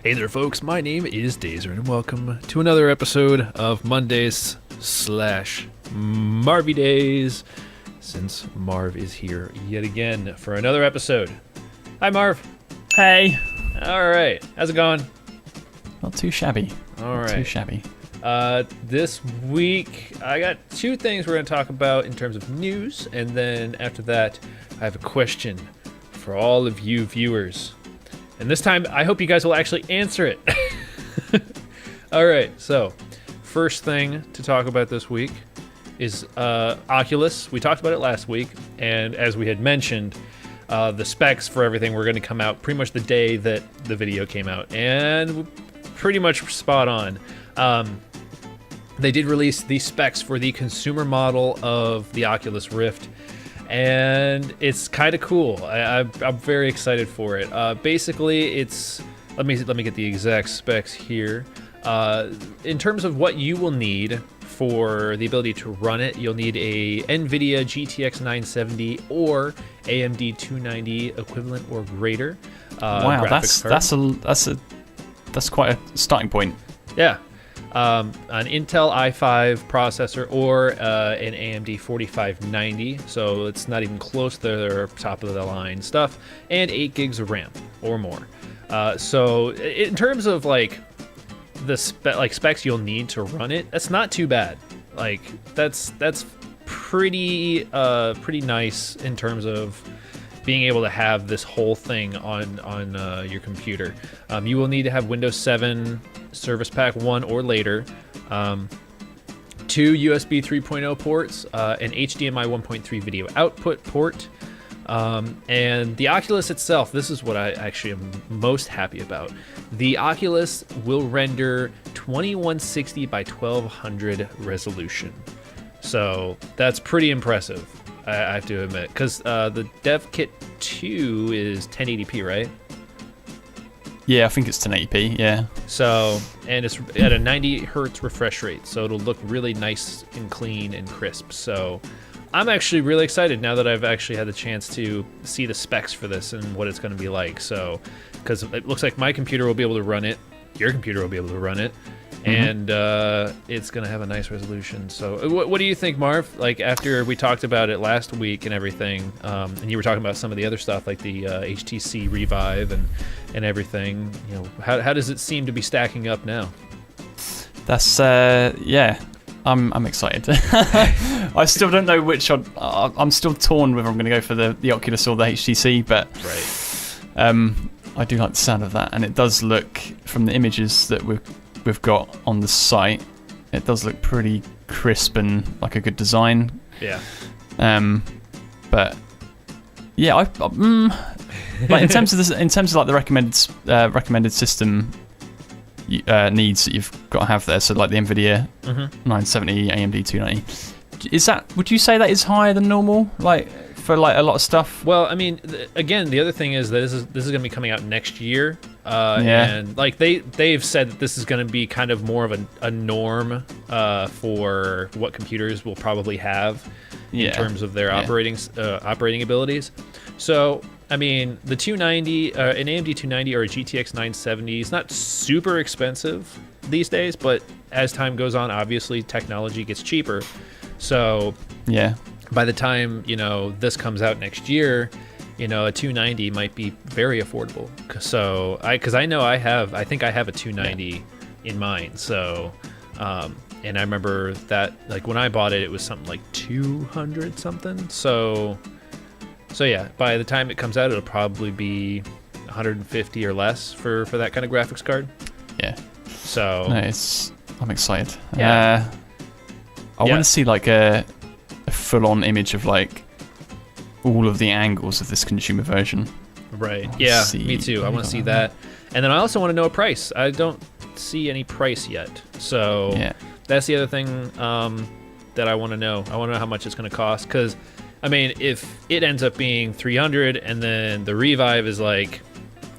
Hey there, folks. My name is Daizoren, and welcome to another episode of MonDaiz / MarviDaiz, since Marv is here yet again for another episode. Hi, Marv. Hey. All right. How's it going? Not too shabby. All right. Not too shabby. This week, I got two things we're going to talk about in terms of news, and then after that, I have a question for all of you viewers. And this time, I hope you guys will actually answer it. All right, so first thing to talk about this week is Oculus. We talked about it last week, and as we had mentioned, the specs for everything were going to come out pretty much the day that the video came out, and pretty much spot on. They did release the specs for the consumer model of the Oculus Rift, and it's kind of cool. I'm very excited for it. Basically, it's let me get the exact specs here. In terms of what you will need for the ability to run it, you'll need a NVIDIA GTX 970 or AMD 290 equivalent or greater. Wow, that's quite a starting point. Yeah. An Intel i5 processor or an AMD 4590, so it's not even close to their top of the line stuff, and 8 gigs of RAM or more. So in terms of like the specs you'll need to run it, that's not too bad. Like that's pretty nice in terms of being able to have this whole thing on your computer. You will need to have Windows 7 Service Pack 1 or later, 2 USB 3.0 ports, an HDMI 1.3 video output port, and the Oculus itself, this is what I actually am most happy about. The Oculus will render 2160 by 1200 resolution. So that's pretty impressive, I have to admit, because the Dev Kit 2 is 1080p, right? Yeah, I think it's 1080p, yeah. So, and it's at a 90 hertz refresh rate, so it'll look really nice and clean and crisp. So I'm actually really excited now that I've actually had the chance to see the specs for this and what it's going to be like. So, because it looks like my computer will be able to run it, your computer will be able to run it, and it's going to have a nice resolution. So what do you think, Marv? Like, after we talked about it last week and everything, and you were talking about some of the other stuff like the HTC Revive and everything, you know, how does it seem to be stacking up now? That's yeah, I'm excited. I still don't know which I'm still torn whether I'm going to go for the Oculus or the HTC, but I do like the sound of that, and it does look, from the images that we've got on the site, it does look pretty crisp and like a good design. Yeah. But yeah, like in terms of like the recommended system needs that you've got to have there, so like the NVIDIA 970, AMD 290, would you say that is higher than normal, like for like a lot of stuff? Well, I mean, again, the other thing is that this is going to be coming out next year, and like they've said that this is going to be kind of more of a norm for what computers will probably have in terms of their operating abilities. So, I mean, the 290, an AMD 290 or a GTX 970 is not super expensive these days, but as time goes on, obviously technology gets cheaper. So yeah, by the time, you know, this comes out next year, you know, a 290 might be very affordable. So because I know I think I have a 290 in mind. So, and I remember that, like, when I bought it, it was something like 200 something. So yeah, by the time it comes out, it'll probably be 150 or less for that kind of graphics card. Yeah. So no, I'm excited. Yeah. I want to see like a full-on image of like all of the angles of this consumer version. Right. Yeah, me too. I want to see that. And then I also want to know a price. I don't see any price yet. So that's the other thing that I want to know. I want to know how much it's going to cost, because I mean, if it ends up being 300 and then the Revive is like,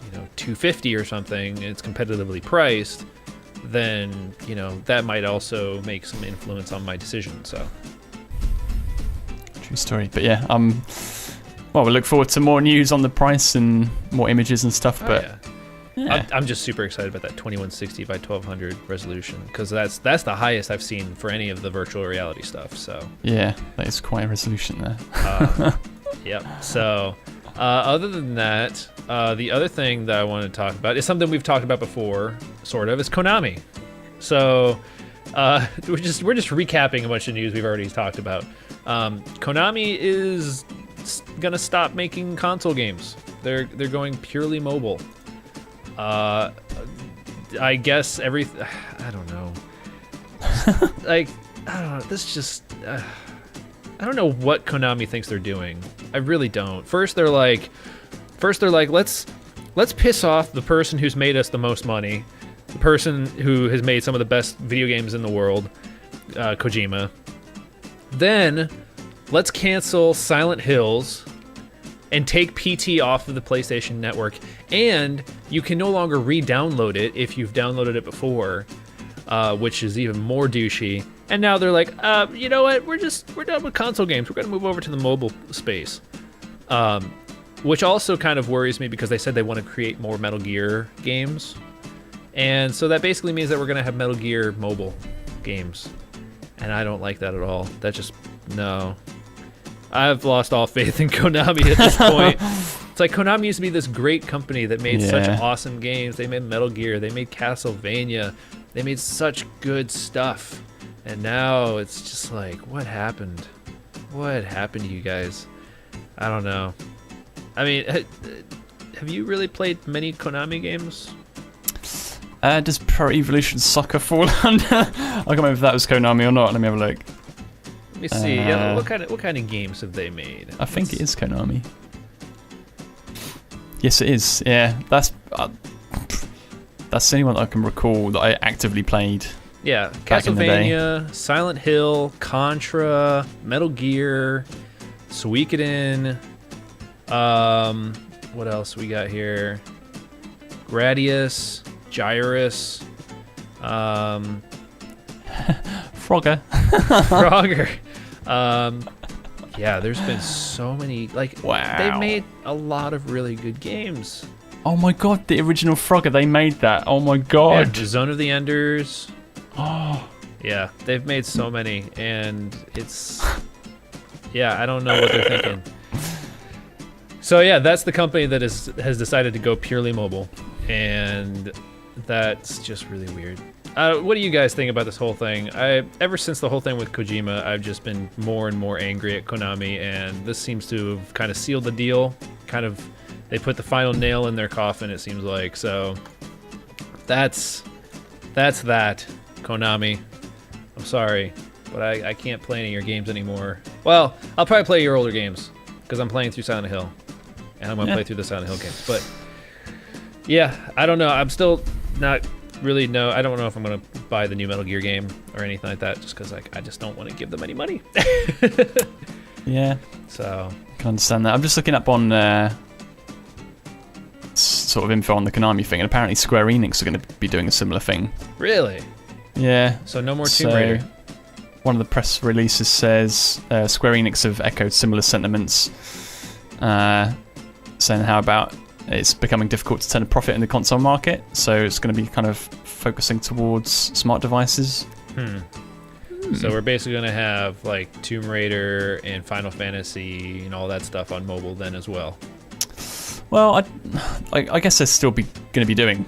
you know, 250 or something, it's competitively priced, then, you know, that might also make some influence on my decision. So true story. But yeah, well, we look forward to more news on the price and more images and stuff. But Yeah. I'm just super excited about that 2160 by 1200 resolution because that's the highest I've seen for any of the virtual reality stuff. So Yeah, that is quite a resolution there. yep. So other than that, the other thing that I want to talk about is something we've talked about before, sort of, is Konami. So we're just recapping a bunch of news we've already talked about. Konami is gonna stop making console games. They're going purely mobile. I guess I don't know. Like, I don't know. This just, I don't know what Konami thinks they're doing. I really don't. First they're like, let's piss off the person who's made us the most money, the person who has made some of the best video games in the world, Kojima. Then let's cancel Silent Hills and take PT off of the PlayStation Network, and you can no longer re-download it if you've downloaded it before, which is even more douchey. And now they're like, you know what? We're done with console games. We're gonna move over to the mobile space, which also kind of worries me because they said they want to create more Metal Gear games, and so that basically means that we're gonna have Metal Gear mobile games, and I don't like that at all. That just no. I've lost all faith in Konami at this point. It's like Konami used to be this great company that made such awesome games. They made Metal Gear, they made Castlevania, they made such good stuff. And now it's just like, what happened? What happened to you guys? I don't know. I mean, have you really played many Konami games? Does Pro Evolution Soccer fall under? I can't remember if that was Konami or not. Let me have a look. Let me see. Yeah, what kind of games have they made? I think it is Konami. Yes, it is. Yeah, that's the only one that I can recall that I actively played. Yeah, back in the day. Castlevania, Silent Hill, Contra, Metal Gear, Suikoden. What else we got here? Gradius, Gyrus, Frogger. Frogger. Yeah, there's been so many. Like, wow. They've made a lot of really good games. Oh my god, the original Frogger, they made that. Oh my Yeah, god. the Zone of the Enders. Oh. Yeah, they've made so many, and it's... Yeah, I don't know what they're thinking. So yeah, that's the company that has decided to go purely mobile, and that's just really weird. What do you guys think about this whole thing? Ever since the whole thing with Kojima, I've just been more and more angry at Konami, and this seems to have kind of sealed the deal. They put the final nail in their coffin, it seems like. So that's that, Konami. I'm sorry, but I can't play any of your games anymore. Well, I'll probably play your older games, because I'm playing through Silent Hill, and I'm going to play through the Silent Hill games. But yeah, I don't know. I'm still not really I don't know if I'm going to buy the new Metal Gear game or anything like that, just because I just don't want to give them any money. Yeah. So I can understand that. I'm just looking up on sort of info on the Konami thing, and apparently Square Enix are going to be doing a similar thing. Really? Yeah. So no more Tomb Raider. One of the press releases says Square Enix have echoed similar sentiments, saying how about it's becoming difficult to turn a profit in the console market, so it's going to be kind of focusing towards smart devices. So we're basically going to have like Tomb Raider and Final Fantasy and all that stuff on mobile then as well. Well, I guess they're still going to be doing.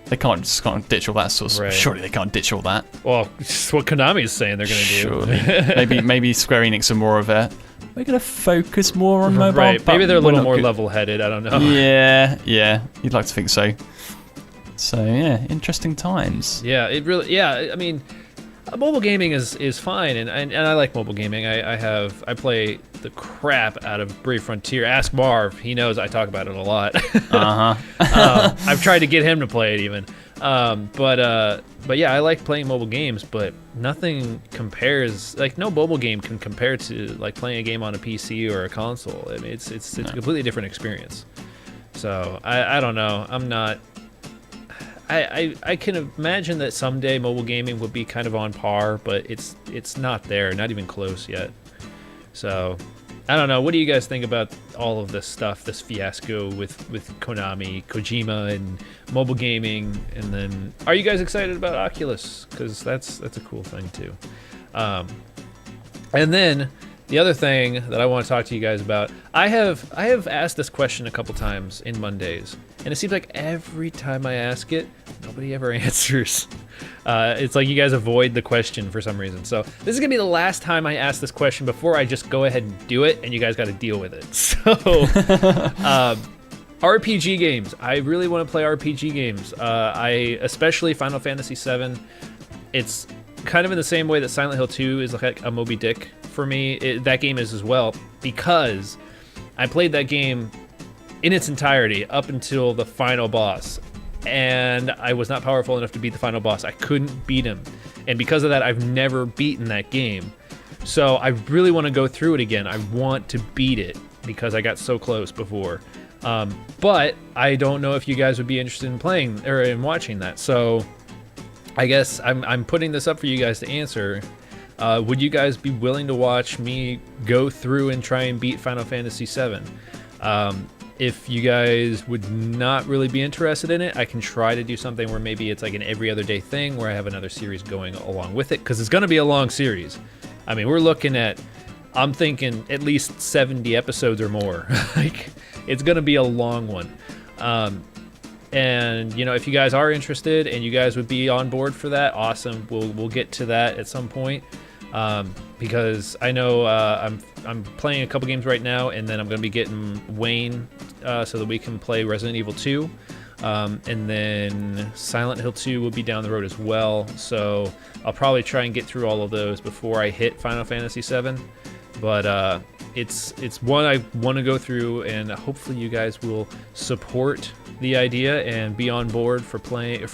They can't ditch all that sort of. Right. Surely they can't ditch all that. Well, it's what Konami is saying they're going to do. Surely. maybe Square Enix are more of a. We're going to focus more on mobile. Right. Maybe they're a little more good. level-headed. I don't know. Yeah. You'd like to think so. So yeah, interesting times. Yeah, it really. Yeah, I mean, mobile gaming is fine, and I like mobile gaming. I play the crap out of Brave Frontier. Ask Marv; he knows I talk about it a lot. I've tried to get him to play it even. But yeah, I like playing mobile games, but nothing compares. Like no mobile game can compare to like playing a game on a PC or a console. I mean, it's a completely different experience. So I don't know. I'm not. I can imagine that someday mobile gaming would be kind of on par, but it's not there, not even close yet. So I don't know. What do you guys think about all of this stuff, this fiasco with Konami, Kojima, and mobile gaming? And then, are you guys excited about Oculus? Because that's a cool thing too. And then the other thing that I want to talk to you guys about, I have asked this question a couple times in MonDaiz, and it seems like every time I ask it, nobody ever answers. It's like you guys avoid the question for some reason. So this is gonna be the last time I ask this question before I just go ahead and do it, and you guys got to deal with it. So RPG games. I really want to play RPG games. I especially Final Fantasy VII. It's kind of in the same way that Silent Hill 2 is like a Moby Dick for me. That game is as well, because I played that game in its entirety up until the final boss, and I was not powerful enough to beat the final boss. I couldn't beat him, and because of that, I've never beaten that game. So I really want to go through it again. I want to beat it because I got so close before. But I don't know if you guys would be interested in playing or in watching that. So I guess I'm putting this up for you guys to answer. Would you guys be willing to watch me go through and try and beat Final Fantasy VII? If you guys would not really be interested in it, I can try to do something where maybe it's like an every other day thing where I have another series going along with it, because it's going to be a long series. I mean, we're looking at, I'm thinking at least 70 episodes or more. Like, it's going to be a long one. And you know, if you guys are interested and you guys would be on board for that, awesome. We'll get to that at some point, because I know I'm playing a couple games right now, and then I'm going to be getting Wayne so that we can play Resident Evil 2, and then Silent Hill 2 will be down the road as well. So I'll probably try and get through all of those before I hit Final Fantasy VII. But it's one I want to go through, and hopefully you guys will support the idea and be on board for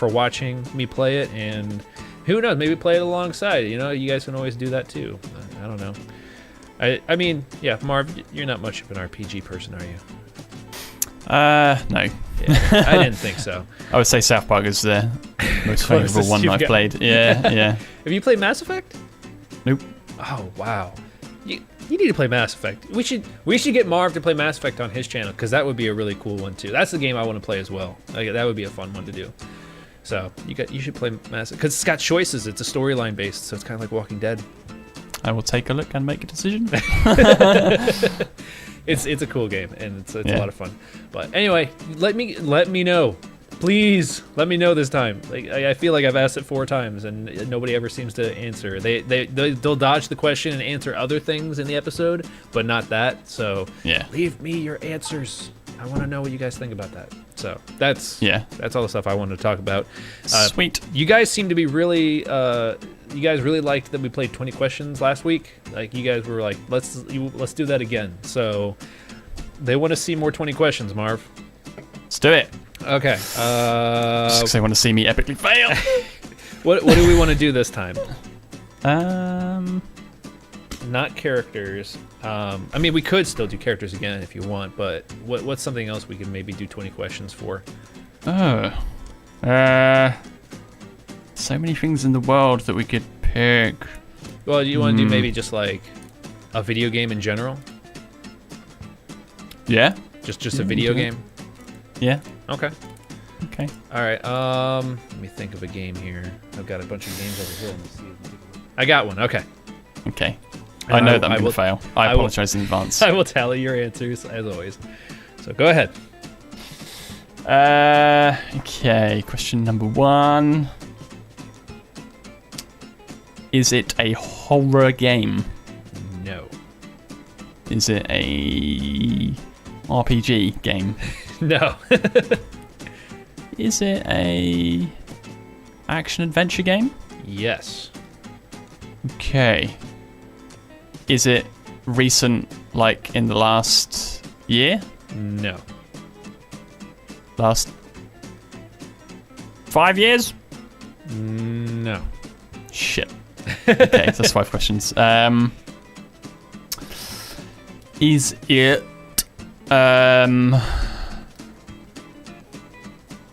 watching me play it, and who knows, maybe play it alongside. You know, you guys can always do that too. I don't know. I mean, yeah, Marv, you're not much of an RPG person, are you? No. Yeah, I didn't think so. I would say South Park is the most favourable one I've played. Yeah, yeah. Have you played Mass Effect? Nope. Oh wow. You need to play Mass Effect. We should get Marv to play Mass Effect on his channel, because that would be a really cool one too. That's the game I want to play as well. Like, that would be a fun one to do. So you should play Mass Effect, because it's got choices. It's a storyline based, so it's kind of like Walking Dead. I will take a look and make a decision. It's a cool game, and it's a lot of fun. But anyway, let me know. Please let me know this time. Like, I feel like I've asked it 4 times and nobody ever seems to answer. They'll dodge the question and answer other things in the episode, but not that. So yeah, leave me your answers. I want to know what you guys think about that. So that's all the stuff I wanted to talk about. Sweet. You guys seem to be really. You guys really liked that we played 20 questions last week. Like, you guys were like, let's do that again. So they want to see more 20 questions, Marv. Let's do it. Okay. Just because they want to see me epically fail. What do we want to do this time? Not characters. I mean, we could still do characters again if you want, but what's something else we can maybe do 20 questions for? Oh. So many things in the world that we could pick. Well, do you want to do maybe just like a video game in general? Yeah. Just a video game? Yeah. Okay. Okay. All right. Let me think of a game here. I've got a bunch of games over here. Let me see. I got one. Okay. Okay. I know that I'm going to fail. I apologize in advance. I will tally your answers as always. So go ahead. Okay. Question number 1. Is it a horror game? No. Is it a RPG game? No. Is it a action adventure game? Yes. Okay. Is it recent, like in the last year? No. Last 5 years? No. Shit. Okay, that's 5 questions. Is it are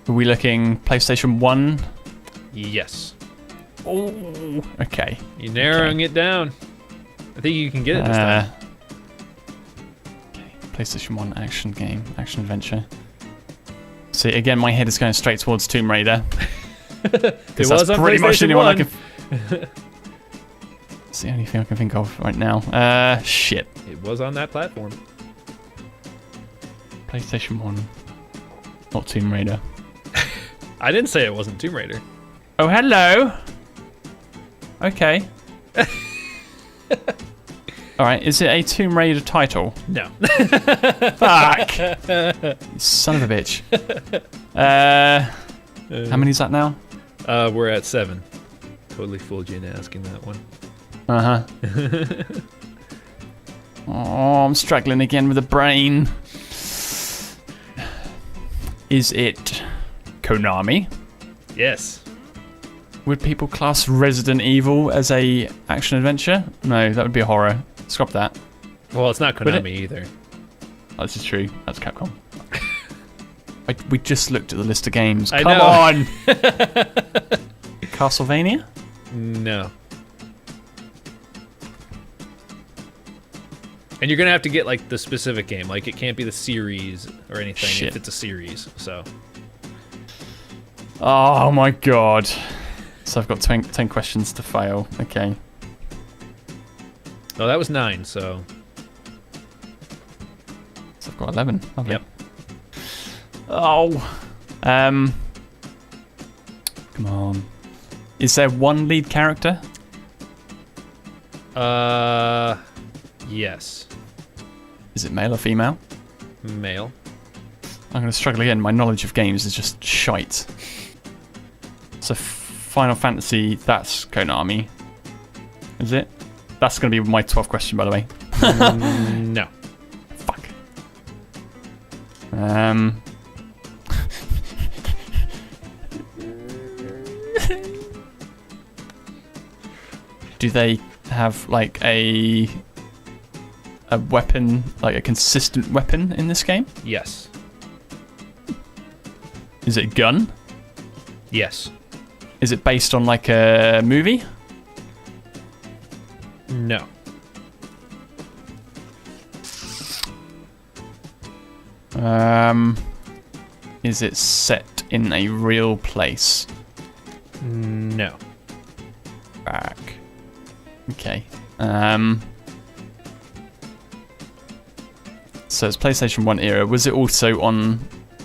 we looking PlayStation 1? Yes. Oh, okay. You're narrowing it down. I think you can get it this time. PlayStation 1 action game, action adventure. See, again, my head is going straight towards Tomb Raider. It was on pretty much the only one I PlayStation 1. It's the only thing I can think of right now. Shit. It was on that platform. PlayStation 1. Not Tomb Raider. I didn't say it wasn't Tomb Raider. Oh, hello. Okay. Alright, is it a Tomb Raider title? No. Fuck! You son of a bitch. How many is that now? We're at 7. Totally fooled you into asking that one. Uh-huh. Oh, I'm struggling again with the brain. Is it Konami? Yes. Would people class Resident Evil as a action adventure? No, that would be a horror. Scrap that. Well, it's not Konami either. Oh, this is true. That's Capcom. We just looked at the list of games. I Come know. on! Castlevania? No. And you're gonna have to get like the specific game. Like it can't be the series or anything if it's a series. So. Oh my god. So I've got 10 questions to fail. Okay. Oh, that was 9. So. So I've got 11. Lovely. Yep. Oh. Come on. Is there one lead character? Yes. Is it male or female? Male. I'm going to struggle again. My knowledge of games is just shite. So Final Fantasy, that's Konami. Is it? That's going to be my 12th question, by the way. No. Fuck. Do they have like a weapon, like a consistent weapon in this game? Yes. Is it a gun? Yes. Is it based on like a movie? No. Is it set in a real place? No. Back. Okay. So it's PlayStation 1 era. Was it also on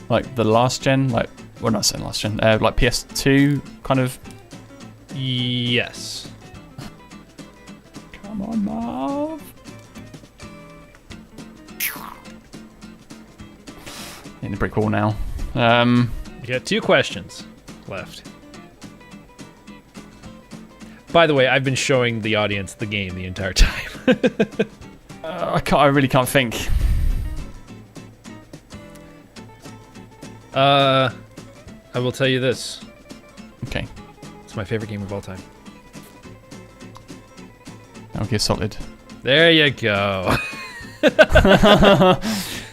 like the last gen? Like, well, not saying last gen. Like PS2 kind of. Yes. Come on, Marv. In the brick wall now. You got 2 questions left. By the way, I've been showing the audience the game the entire time. I really can't think. I will tell you this. Okay. It's my favorite game of all time. Metal Gear Solid. There you go.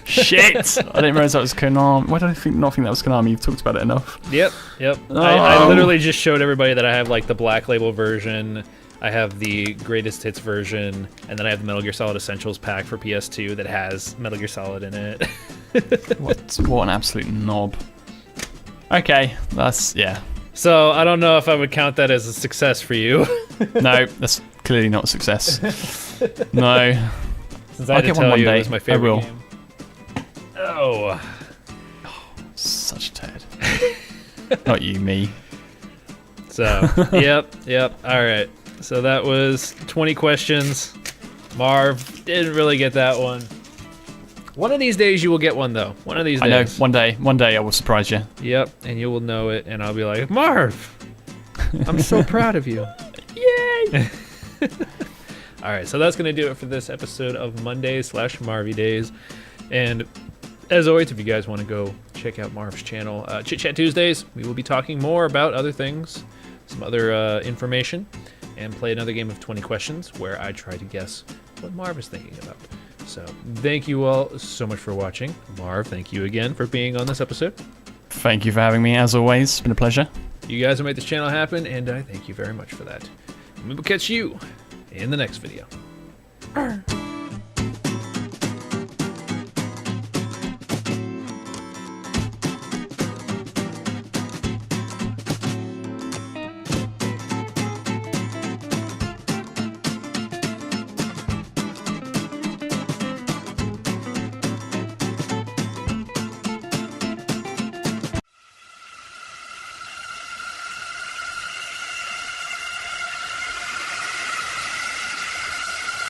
Shit! I didn't realize that was Konami. Why did I not think that was Konami? You've talked about it enough. Yep. Oh. I literally just showed everybody that I have like the Black Label version, I have the Greatest Hits version, and then I have the Metal Gear Solid Essentials pack for PS2 that has Metal Gear Solid in it. What an absolute knob. Okay, yeah. So I don't know if I would count that as a success for you. No, that's clearly not a success. No. Since I had to tell you it was my favorite I will. game. Oh. Such a turd. Not you, me. So, yep. All right. So that was 20 questions. Marv didn't really get that one. One of these days you will get one, though. One of these days. I know. One day I will surprise you. Yep, and you will know it, and I'll be like, Marv, I'm so proud of you. Yay! All right, so that's going to do it for this episode of MonDaiz/MarviDaiz. And as always, if you guys want to go check out Marv's channel, Chit Chat Tuesdays, we will be talking more about other things, some other information, and play another game of 20 questions where I try to guess what Marv is thinking about. So thank you all so much for watching. Marv, thank you again for being on this episode. Thank you for having me, as always. It's been a pleasure. You guys have made this channel happen, and I thank you very much for that. And we will catch you in the next video.